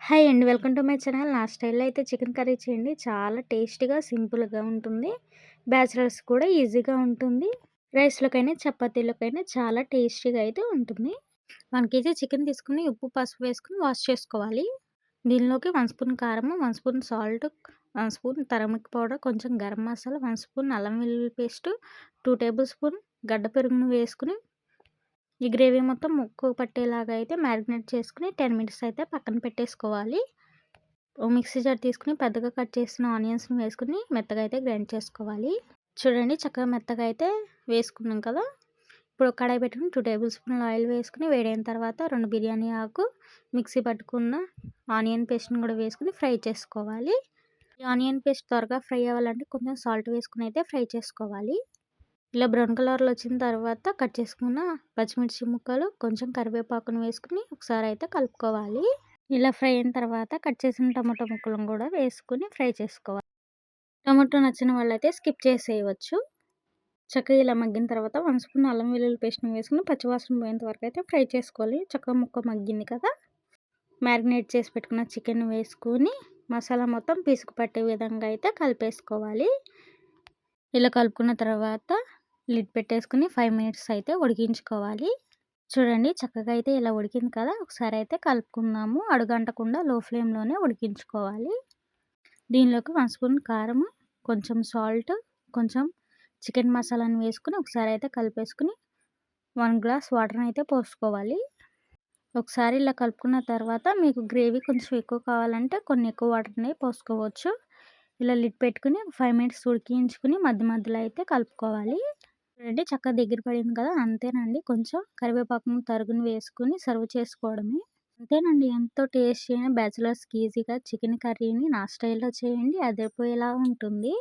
Hi అండి. Welcome to my channel. నా స్టైల్‌లో అయితే చికెన్ కర్రీ చేయండి. చాలా టేస్టీగా, సింపుల్‌గా ఉంటుంది. బ్యాచిలర్స్ కూడా ఈజీగా ఉంటుంది. రైస్‌లోకైనా, చపాతీలోకైనా చాలా టేస్టీగా అయితే ఉంటుంది. 1 కేజీ చికెన్ తీసుకొని ఉప్పు, పసుపు వేసుకొని వాష్ చేసుకోవాలి. దీనిలోకి 1 స్పూన్ కారము, 1 spoon salt, 1 spoon turmeric powder, కొంచెం గరం మసాలా, 1 స్పూన్ అల్లం వెల్లుల్లి పేస్టు, 2 టేబుల్ స్పూన్ గడ్డ పెరుగును వేసుకొని ఈ గ్రేవీ మొత్తం ముక్కకు పట్టేలాగా అయితే మ్యారినేట్ చేసుకొని 10 మినిట్స్ అయితే పక్కన పెట్టేసుకోవాలి. ఓ మిక్సీ జార్ తీసుకొని పెద్దగా కట్ చేసిన ఆనియన్స్‌ని వేసుకొని మెత్తగా అయితే గ్రైండ్ చేసుకోవాలి. చూడండి చక్కగా మెత్తగా అయితే వేసుకున్నాం కదా! ఇప్పుడు ఒక కడాయి పెట్టుకొని 2 టేబుల్ స్పూన్‌ల ఆయిల్ వేసుకొని వేడైన తర్వాత 2 బిర్యానీ ఆకు, మిక్సీ పట్టుకున్న ఆనియన్ పేస్ట్‌ని కూడా వేసుకొని ఫ్రై చేసుకోవాలి. ఈ ఆనియన్ పేస్ట్ త్వరగా ఫ్రై అవ్వాలంటే కొంచెం సాల్ట్ వేసుకొని అయితే ఫ్రై చేసుకోవాలి. ఇలా బ్రౌన్ కలర్‌లో వచ్చిన తర్వాత కట్ చేసుకున్న పచ్చిమిర్చి ముక్కలు, కొంచెం కరివేపాకును వేసుకొని ఒకసారి అయితే కలుపుకోవాలి. ఇలా ఫ్రై అయిన తర్వాత కట్ చేసిన టమాటా ముక్కలను కూడా వేసుకొని ఫ్రై చేసుకోవాలి. టమాటో నచ్చిన వాళ్ళైతే స్కిప్ చేసేయవచ్చు. చక్కగా ఇలా మగ్గిన తర్వాత 1 స్పూన్ అల్లం వెల్లుల్లి పేస్ట్‌ని వేసుకొని పచ్చివాసన పోయేంత వరకు అయితే ఫ్రై చేసుకోవాలి. చక్కగా ముక్క మగ్గింది కదా! మ్యారినేట్ చేసి పెట్టుకున్న చికెన్ వేసుకొని మసాలా మొత్తం పీసుకు పట్టే విధంగా అయితే కలిపేసుకోవాలి. ఇలా కలుపుకున్న తర్వాత లిడ్ పెట్టేసుకొని 5 మినిట్స్ అయితే ఉడికించుకోవాలి. చూడండి చక్కగా అయితే ఇలా ఉడికింది కదా! ఒకసారి అయితే కలుపుకుందాము. అడుగంటకుండా లో ఫ్లేమ్‌లోనే ఉడికించుకోవాలి. దీనిలోకి 1 స్పూన్ కారం, కొంచెం సాల్ట్, కొంచెం చికెన్ మసాలాను వేసుకొని ఒకసారి అయితే కలిపేసుకొని 1 గ్లాస్ వాటర్‌ని అయితే పోసుకోవాలి. ఒకసారి ఇలా కలుపుకున్న తర్వాత మీకు గ్రేవీ కొంచెం ఎక్కువ కావాలంటే కొన్ని ఎక్కువ వాటర్‌ని పోసుకోవచ్చు. ఇలా లిడ్ పెట్టుకొని 5 మినిట్స్ ఉడికించుకొని మధ్య మధ్యలో అయితే కలుపుకోవాలి. చూడండి చక్కగా దగ్గర పడింది కదా! అంతేనండి. కొంచెం కరివేపాకును తరుగుని వేసుకొని సర్వ్ చేసుకోవడమే. అంతేనండి. ఎంతో టేస్టీ అయిన బ్యాచిలర్స్‌కి ఈజీగా చికెన్ కర్రీని నా స్టైల్‌లో చేయండి. అదిరిపోయేలా ఉంటుంది.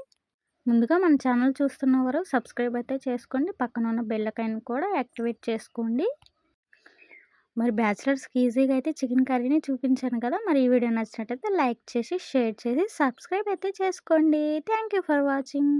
ముందుగా మన ఛానల్ చూస్తున్నవారు సబ్స్క్రైబ్ అయితే చేసుకోండి. పక్కన ఉన్న బెల్ ఐకాన్ కూడా యాక్టివేట్ చేసుకోండి. మరి బ్యాచిలర్స్‌కి ఈజీగా అయితే చికెన్ కర్రీని చూపించాను కదా! మరి ఈ వీడియో నచ్చినట్టయితే లైక్ చేసి, షేర్ చేసి, సబ్స్క్రైబ్ అయితే చేసుకోండి. Thank you for watching.